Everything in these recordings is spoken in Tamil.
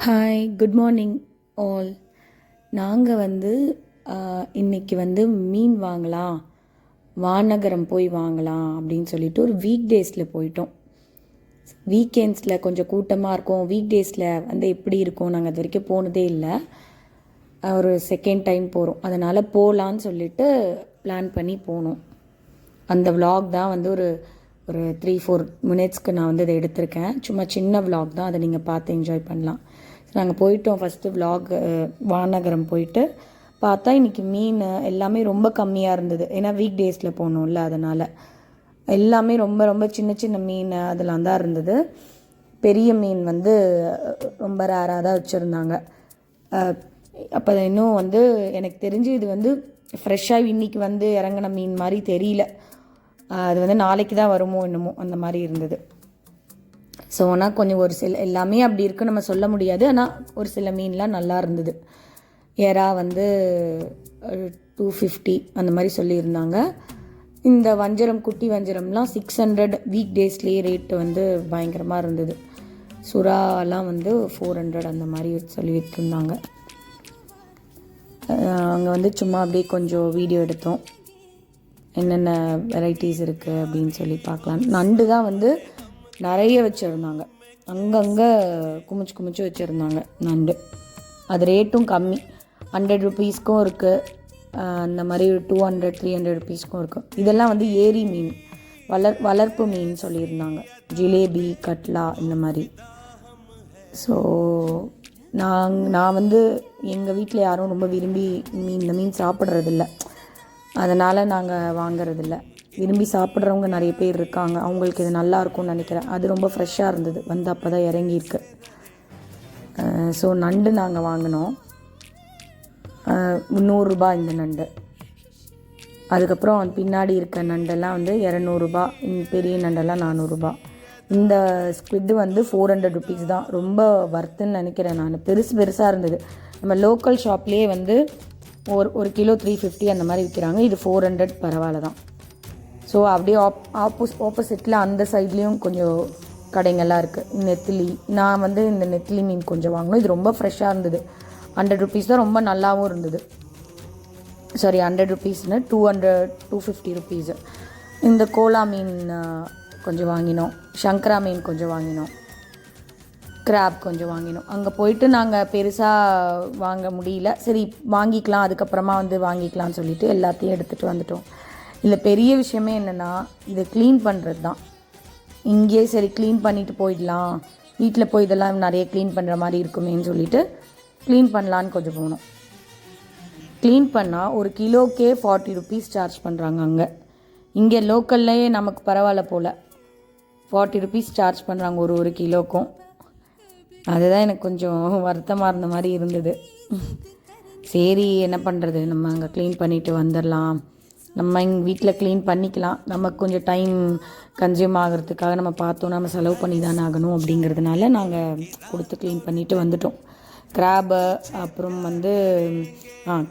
Hi, good morning all. நாங்கள் இன்றைக்கி மீன் வாங்கலாம், வானகரம் போய் வாங்கலாம் அப்படின்னு சொல்லிட்டு ஒரு வீக் டேஸில் போயிட்டோம். வீக்கெண்ட்ஸில் கொஞ்சம் கூட்டமாக இருக்கும், வீக் டேஸில் எப்படி இருக்கும், நாங்கள் அது வரைக்கும் போனதே இல்லை. ஒரு செகண்ட் டைம் போகிறோம், அதனால் போகலான்னு சொல்லிட்டு பிளான் பண்ணி போனோம். அந்த விலாக் தான் ஒரு ஒரு 3-4 மினிட்ஸ்க்கு நான் இதை எடுத்திருக்கேன். சும்மா சின்ன விலாக் தான், அதை நீங்கள் பார்த்து என்ஜாய் பண்ணலாம். நாங்கள் போயிட்டோம். ஃபஸ்ட்டு விலாக் வானகரம் போயிட்டு பார்த்தா இன்றைக்கி மீன் எல்லாமே ரொம்ப கம்மியாக இருந்தது. ஏன்னா வீக் டேஸில் போனோம்ல, அதனால் எல்லாமே ரொம்ப ரொம்ப சின்ன சின்ன மீன் அதெல்லாம் தான் இருந்தது. பெரிய மீன் ரொம்ப ரேராக தான் வச்சுருந்தாங்க. அப்போ இன்னும் எனக்கு தெரிஞ்சு இது ஃப்ரெஷ்ஷாக இன்றைக்கி இறங்கின மீன் மாதிரி தெரியல. அது நாளைக்கு தான் வருமோ என்னமோ அந்த மாதிரி இருந்தது. ஸோ ஆனால் கொஞ்சம் ஒரு சில எல்லாமே அப்படி இருக்குன்னு நம்ம சொல்ல முடியாது. ஆனால் ஒரு சில மீன்லாம் நல்லா இருந்தது. எறா 250 அந்த மாதிரி சொல்லியிருந்தாங்க. இந்த வஞ்சரம், குட்டி வஞ்சரம்லாம் 600 வீக் டேஸ்லேயே ரேட்டு பயங்கரமாக இருந்தது. சுறாலாம் 400 அந்த மாதிரி சொல்லி விற்றுருந்தாங்க. அங்கே சும்மா அப்படியே கொஞ்சம் வீடியோ எடுத்தோம், என்னென்ன வெரைட்டிஸ் இருக்குது அப்படின்னு சொல்லி பார்க்கலாம். நண்டு தான் நிறைய வச்சுருந்தாங்க, அங்கங்கே குமிச்சு வச்சுருந்தாங்க நண்டு. அது ரேட்டும் கம்மி, 100 ருபீஸ்க்கும் இருக்குது, அந்த மாதிரி 200-300 ருபீஸ்க்கும் இருக்குது. இதெல்லாம் ஏரி மீன், வளர்ப்பு மீன் சொல்லியிருந்தாங்க, ஜிலேபி, கட்லா இந்த மாதிரி. ஸோ நான் எங்கள் வீட்டில் யாரும் ரொம்ப விரும்பி இந்த மீன் சாப்பிட்றதில்ல, அதனால் நாங்கள் வாங்கிறதில்ல. விரும்பி சாப்பிட்றவங்க நிறைய பேர் இருக்காங்க, அவங்களுக்கு இது நல்லாயிருக்கும்னு நினைக்கிறேன். அது ரொம்ப ஃப்ரெஷ்ஷாக இருந்தது, அப்போ தான் இறங்கியிருக்கு. ஸோ நண்டு நாங்கள் வாங்கினோம், 100 ரூபா இந்த நண்டு. அதுக்கப்புறம் பின்னாடி இருக்க நண்டெல்லாம் 200 ரூபா, பெரிய நண்டெல்லாம் 400 ரூபா. இந்த ஸ்குவிட்டு 400 ருபீஸ் தான், ரொம்ப வர்த்துன்னு நினைக்கிறேன் நான். பெருசாக இருந்தது. நம்ம லோக்கல் ஷாப்லேயே ஒரு கிலோ 350 அந்த மாதிரி விற்கிறாங்க, இது 400, பரவாயில்ல தான். ஸோ அப்படியே ஆப்போசிட்டில் அந்த சைட்லேயும் கொஞ்சம் கடைங்கள்லாம் இருக்குது. நெத்திலி, நான் இந்த நெத்திலி மீன் கொஞ்சம் வாங்கினோம். இது ரொம்ப ஃப்ரெஷ்ஷாக இருந்தது. 100 ருபீஸ் தான், ரொம்ப நல்லாவும் இருந்தது. Sorry, 100 ருபீஸ்னு 250 rupees. இந்த கோலா மீன் கொஞ்சம் வாங்கினோம், சங்கரா மீன் கொஞ்சம் வாங்கினோம், கிராப் கொஞ்சம் வாங்கினோம். அங்கே போயிட்டு நாங்கள் பெருசாக வாங்க முடியல, சரி வாங்கிக்கலாம், அதுக்கப்புறமா வாங்கிக்கலாம்னு சொல்லிட்டு எல்லாத்தையும் எடுத்துகிட்டு வந்துட்டோம். இதில் பெரிய விஷயமே என்னென்னா, இதை க்ளீன் பண்ணுறது தான். இங்கேயே சரி க்ளீன் பண்ணிவிட்டு போயிடலாம், வீட்டில் போய் இதெல்லாம் நிறைய க்ளீன் பண்ணுற மாதிரி இருக்குமேன்னு சொல்லிட்டு க்ளீன் பண்ணலான்னு கொஞ்சம் போனோம். க்ளீன் பண்ணால் ஒரு கிலோக்கே 40 ருபீஸ் சார்ஜ் பண்ணுறாங்க அங்கே. இங்கே லோக்கல்லையே நமக்கு பரவாயில்ல போல், 40 ருபீஸ் சார்ஜ் பண்ணுறாங்க ஒரு கிலோக்கும். அதுதான் எனக்கு கொஞ்சம் வருத்தமாக இருந்த மாதிரி இருந்தது. சரி என்ன பண்ணுறது, நம்ம அங்கே க்ளீன் பண்ணிவிட்டு வந்துடலாம், நம்ம எங்கள் வீட்டில் க்ளீன் பண்ணிக்கலாம், நமக்கு கொஞ்சம் டைம் கன்சியூம் ஆகிறதுக்காக நம்ம பார்த்தோம், நம்ம செலவு பண்ணி தானே ஆகணும் அப்படிங்கிறதுனால நாங்கள் கொடுத்து க்ளீன் பண்ணிவிட்டு வந்துட்டோம். கிராபு, அப்புறம்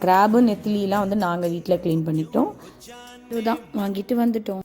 கிராபு, நெத்திலிலாம் நாங்கள் வீட்டில் க்ளீன் பண்ணிட்டோம். இதுதான் வாங்கிட்டு வந்துட்டோம்.